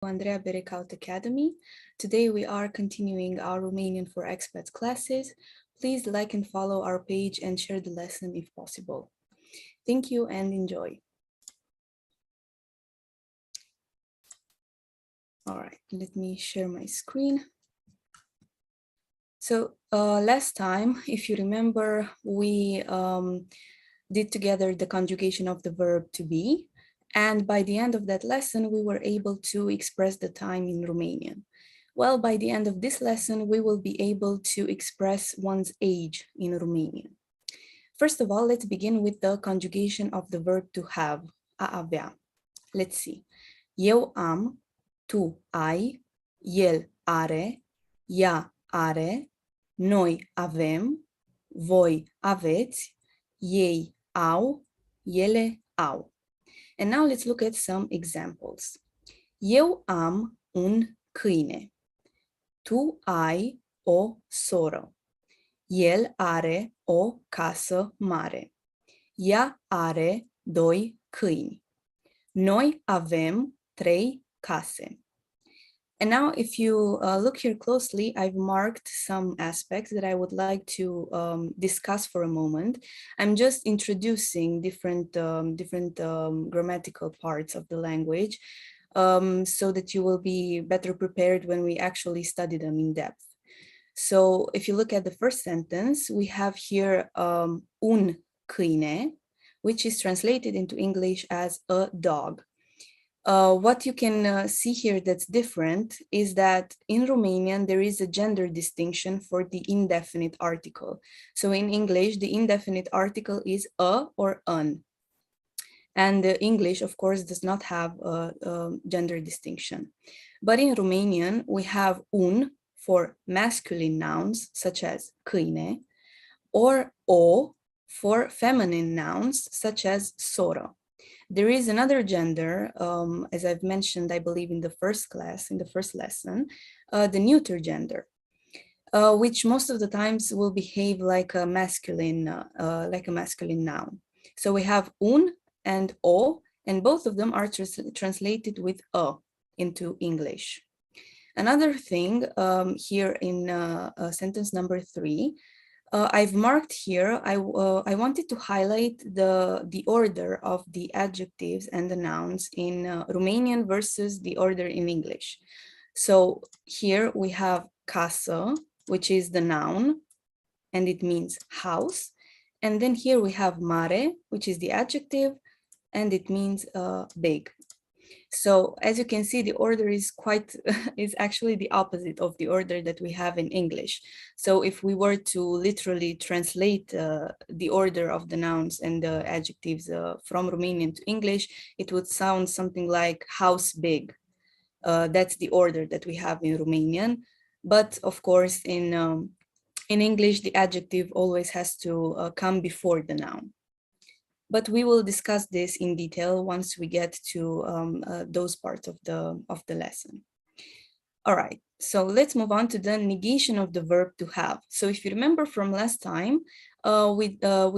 Andreea Berecaut Academy. Today we are continuing our Romanian for Expats classes. Please like and follow our page and share the lesson if possible. Thank you and enjoy. All right, let me share my screen. So last time, if you remember, we did together the conjugation of the verb to be. And by the end of that lesson, we were able to express the time in Romanian. Well, by the end of this lesson, we will be able to express one's age in Romanian. First of all, let's begin with the conjugation of the verb to have, a avea. Let's see. Eu am, tu ai, el are, ea are, noi avem, voi aveți, ei au, ele au. And now let's look at some examples. Eu am un câine. Tu ai o soră. El are o casă mare. Ea are doi câini. Noi avem 3 case. And now if you look here closely, I've marked some aspects that I would like to discuss for a moment. I'm just introducing different grammatical parts of the language so that you will be better prepared when we actually study them in depth. So if you look at the first sentence, we have here un câine, which is translated into English as a dog. What you can see here that's different is that in Romanian, there is a gender distinction for the indefinite article. So in English, the indefinite article is a or an. And English, of course, does not have a gender distinction. But in Romanian, we have un for masculine nouns, such as câine, or o for feminine nouns, such as soră. There is another gender, as I've mentioned, I believe in the first class, in the first lesson, the neuter gender, which most of the times will behave like a masculine noun. So we have un and o, and both of them are translated with a into English. Another thing here in sentence number 3, I've marked here, I wanted to highlight the order of the adjectives and the nouns in Romanian versus the order in English. So here we have casă, which is the noun, and it means house. And then here we have mare, which is the adjective, and it means big. So as you can see, the order is is actually the opposite of the order that we have in English. So if we were to literally translate the order of the nouns and the adjectives from Romanian to English, it would sound something like house big. That's the order that we have in Romanian. But of course, in English, the adjective always has to come before the noun. But we will discuss this in detail once we get to those parts of the lesson. All right, so let's move on to the negation of the verb to have. So if you remember from last time, we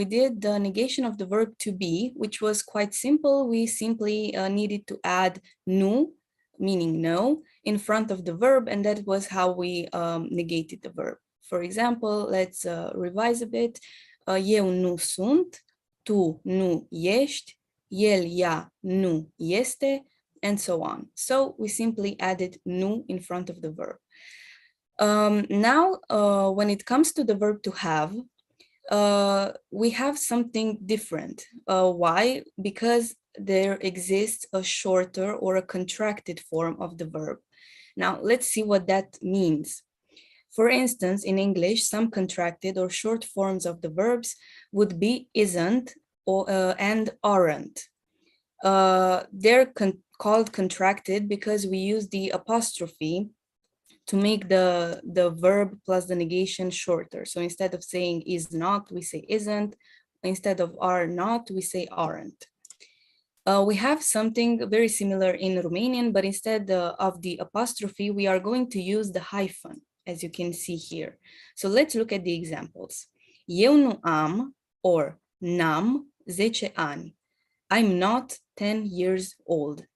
did the negation of the verb to be, which was quite simple. We simply needed to add nu, meaning no, in front of the verb, and that was how we negated the verb. For example, let's revise a bit. Eu nu sunt. Tu nu ești, el, ea nu este, and so on. So we simply added nu in front of the verb. Now, when it comes to the verb to have, we have something different. Why? Because there exists a shorter or a contracted form of the verb. Now, let's see what that means. For instance, in English, some contracted or short forms of the verbs would be isn't and aren't. They're called contracted because we use the apostrophe to make the verb plus the negation shorter. So instead of saying is not, we say isn't. Instead of are not, we say aren't. We have something very similar in Romanian, but instead of the apostrophe, we are going to use the hyphen, as you can see here. So let's look at the examples. Eu nu am or n-am 10 ani. I'm not 10 years old.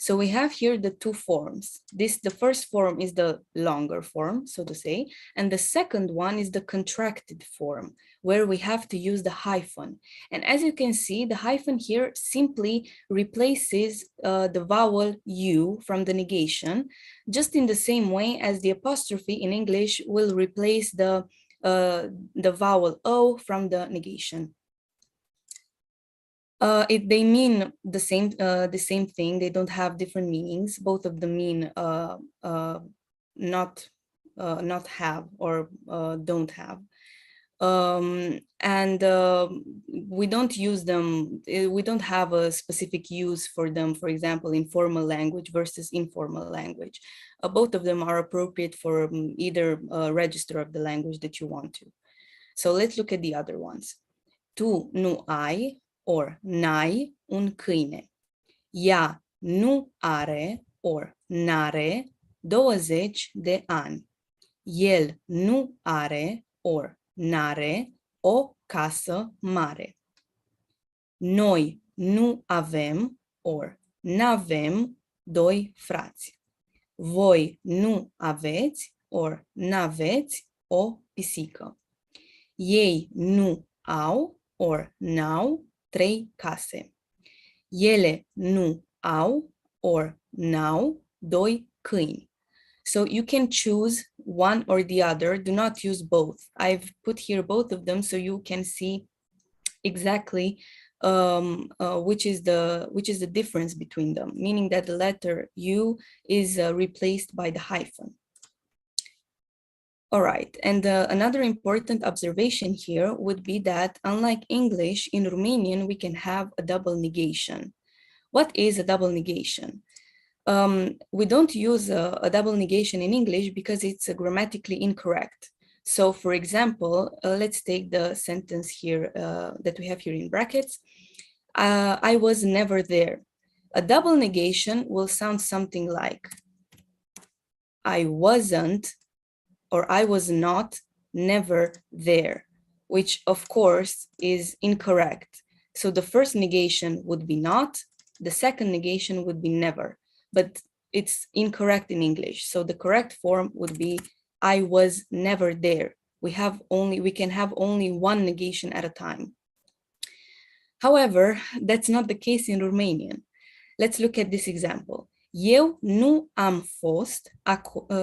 So we have here the two forms. The first form is the longer form, so to say, and the second one is the contracted form, where we have to use the hyphen. And as you can see, the hyphen here simply replaces the vowel U from the negation, just in the same way as the apostrophe in English will replace the vowel O from the negation. They mean the same thing. They don't have different meanings. Both of them mean not have or don't have. We don't use them. We don't have a specific use for them. For example, in formal language versus informal language. Both of them are appropriate for either register of the language that you want to. So let's look at the other ones. Tu nu ai or n-ai un câine. Ea nu are or n-are 20 de ani. El nu are or n-are o casă mare. Noi nu avem or n-avem doi frați. Voi nu aveți or n-aveți o pisică. Ei nu au or n-au 3 case. Ele nu au or n-au 2 câini. So you can choose one or the other. Do not use both. I've put here both of them so you can see exactly which is the difference between them, meaning that the letter U is replaced by the hyphen. All right, and another important observation here would be that unlike English, in Romanian, we can have a double negation. What is a double negation? We don't use a double negation in English because it's grammatically incorrect. So for example, let's take the sentence here that we have here in brackets. I was never there. A double negation will sound something like, I wasn't or I was not never there, which of course is incorrect. So the first negation would be not, the second negation would be never, but it's incorrect in English. So the correct form would be, I was never there. We can have only one negation at a time. However, that's not the case in Romanian. Let's look at this example. Eu nu am fost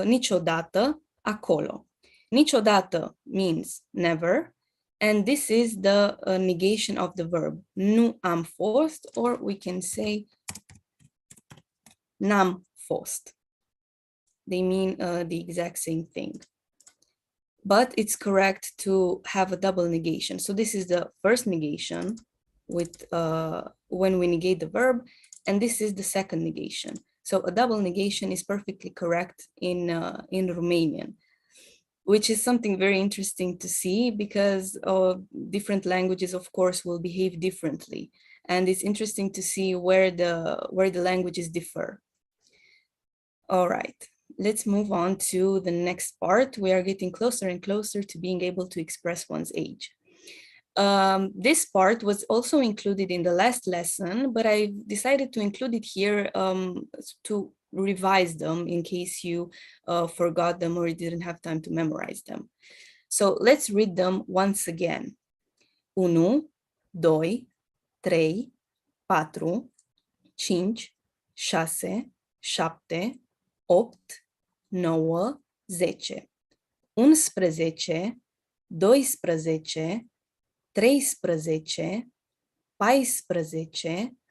niciodată acolo. Niciodată means never, and this is the negation of the verb. Nu am fost, or we can say n-am fost. They mean the exact same thing. But it's correct to have a double negation. So this is the first negation with when we negate the verb, and this is the second negation. So a double negation is perfectly correct in Romanian, which is something very interesting to see because different languages, of course, will behave differently. And it's interesting to see where the languages differ. All right, let's move on to the next part. We are getting closer and closer to being able to express one's age. This part was also included in the last lesson, but I decided to include it here to revise them in case you forgot them or you didn't have time to memorize them. So let's read them once again. 1, 2, 3, 4, 5, 6, 7, 8, 9, 10, 11, 12, 13, 14, 15, 16,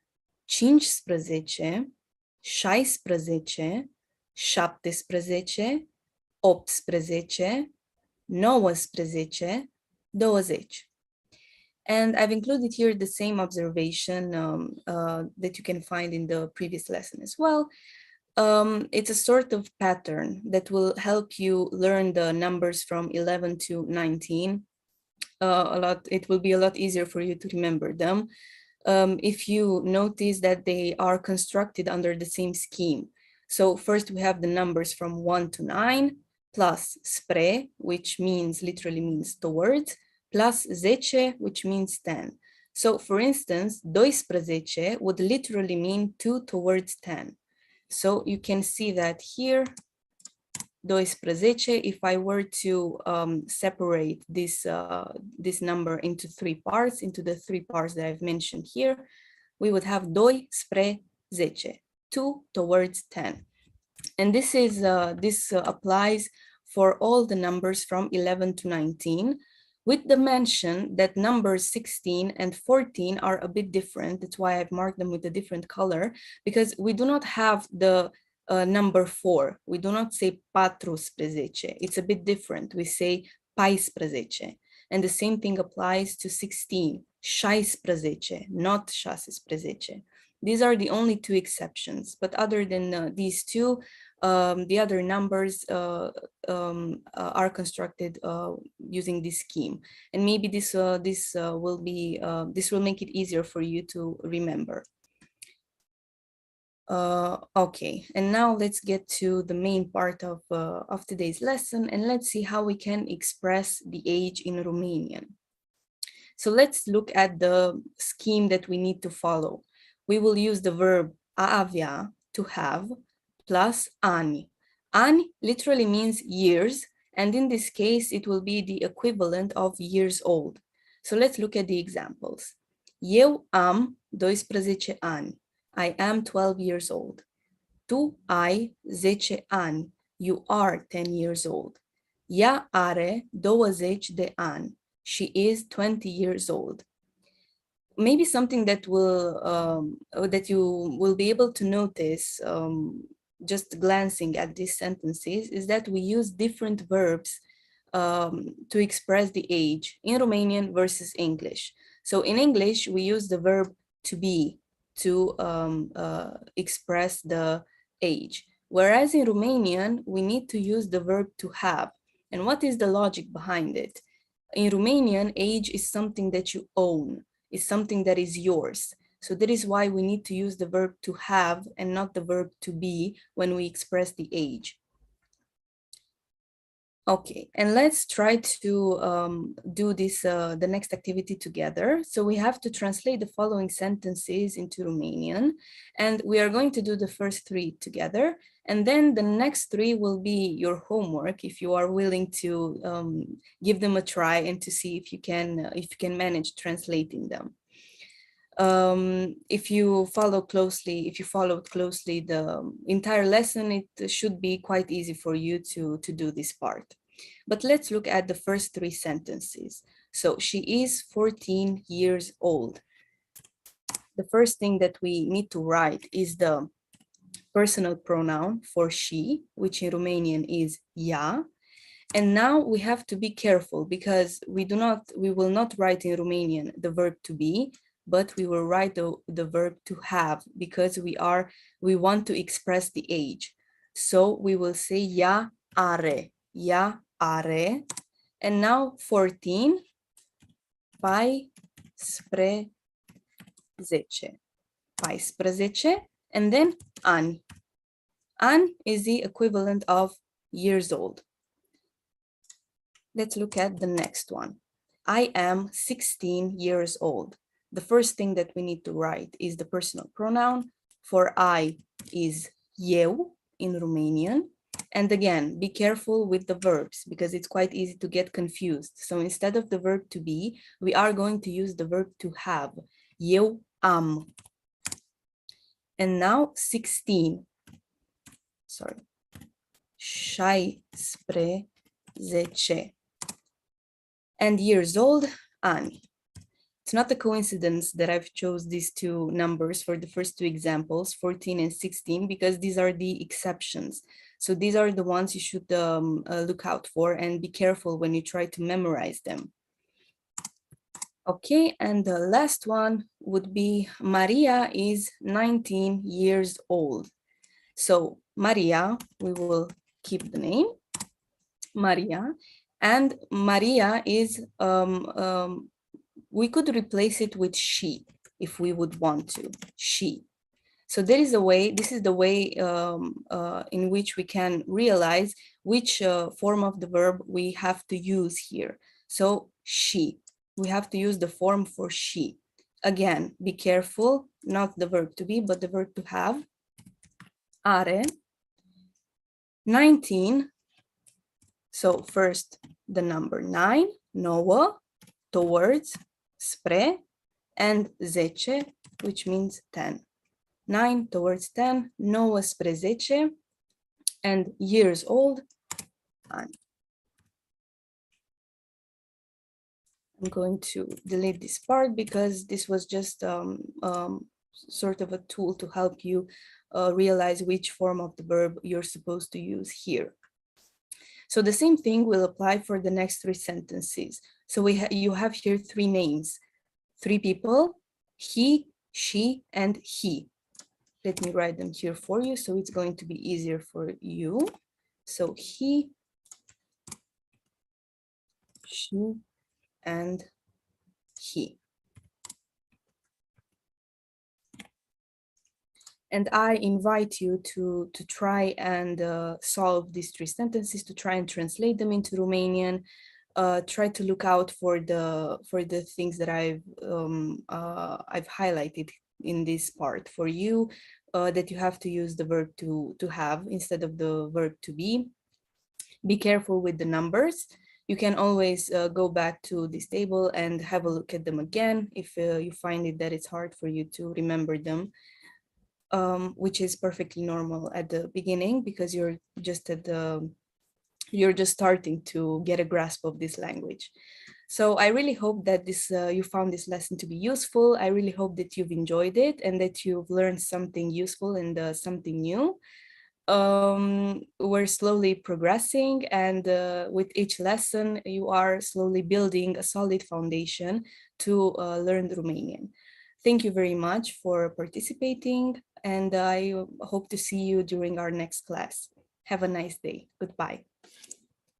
17, 18, 19, 20. And I've included here the same observation that you can find in the previous lesson as well. It's a sort of pattern that will help you learn the numbers from 11 to 19. It will be a lot easier for you to remember them if you notice that they are constructed under the same scheme. So first we have the numbers from 1 to 9, plus spre, which literally means towards, plus 10, which means 10. So for instance, 12 would literally mean 2 towards 10. So you can see that here, 12, if I were to separate this number into three parts, into the three parts that I've mentioned here, we would have 2 spre 10, 2 towards 10. And this applies for all the numbers from 11 to 19, with the mention that numbers 16 and 14 are a bit different. That's why I've marked them with a different color, because we do not have the number 4. We do not say 14. It's a bit different. We say 14. And the same thing applies to 16, 16, not 16. These are the only two exceptions, but other than these two, the other numbers are constructed using this scheme, and maybe this will make it easier for you to remember. Okay, and now let's get to the main part of today's lesson, and let's see how we can express the age in Romanian. So let's look at the scheme that we need to follow. We will use the verb a avea, to have, plus ani. Ani literally means years, and in this case, it will be the equivalent of years old. So let's look at the examples. Eu am 12 ani. I am 12 years old. Tu ai 10 ani. You are 10 years old. Ea are 20 de ani. She is 20 years old. Maybe something that you will be able to notice just glancing at these sentences is that we use different verbs to express the age in Romanian versus English. So in English, we use the verb to be to express the age, whereas in Romanian, we need to use the verb to have. And what is the logic behind it? In Romanian, age is something that you own. It's something that is yours. So that is why we need to use the verb to have and not the verb to be when we express the age. Okay, and let's try to do this, the next activity together. So we have to translate the following sentences into Romanian, and we are going to do the first 3 together. And then the next 3 will be your homework if you are willing to give them a try and to see if you can manage translating them. If you followed closely the entire lesson, it should be quite easy for you to do this part. But let's look at the first 3 sentences. So she is 14 years old. The first thing that we need to write is the personal pronoun for she, which in Romanian is ea. And now we have to be careful because we will not write in Romanian the verb to be, but we will write the verb to have because we want to express the age. So we will say ea are, and now 14, 14, 14, and then ani. An is the equivalent of years old. Let's look at the next one. I am 16 years old. The first thing that we need to write is the personal pronoun. For I is eu in Romanian. And again, be careful with the verbs because it's quite easy to get confused. So instead of the verb to be, we are going to use the verb to have. Eu am. And now 16. Sorry. 16. And years old, ani. It's not a coincidence that I've chose these 2 numbers for the first 2 examples, 14 and 16, because these are the exceptions. So these are the ones you should look out for and be careful when you try to memorize them. Okay, and the last one would be Maria is 19 years old. So Maria, we will keep the name, Maria, and Maria is, we could replace it with she if we would want to, she. So there is a way, this is the way in which we can realize which form of the verb we have to use here. So she, we have to use the form for she. Again, be careful, not the verb to be, but the verb to have. are 19. So first the number 9, 9, towards, spre, and 10, which means 10. 9 towards 10, 9 spre 10, and years old, ani. I'm going to delete this part because this was just sort of a tool to help you realize which form of the verb you're supposed to use here. So the same thing will apply for the next 3 sentences. So you have here 3 names, 3 people, he, she, and he. Let me write them here for you so it's going to be easier for you. So he, she, and he. And I invite you to try and solve these 3 sentences, to try and translate them into Romanian. Try to look out for the things that I've highlighted in this part for you, that you have to use the verb to have instead of the verb to be. Be careful with the numbers. You can always go back to this table and have a look at them again if you find it that it's hard for you to remember them. Which is perfectly normal at the beginning because you're just starting to get a grasp of this language. So I really hope that you found this lesson to be useful. I really hope that you've enjoyed it and that you've learned something useful and something new. We're slowly progressing, and with each lesson you are slowly building a solid foundation to learn Romanian. Thank you very much for participating, and I hope to see you during our next class. Have a nice day. Goodbye.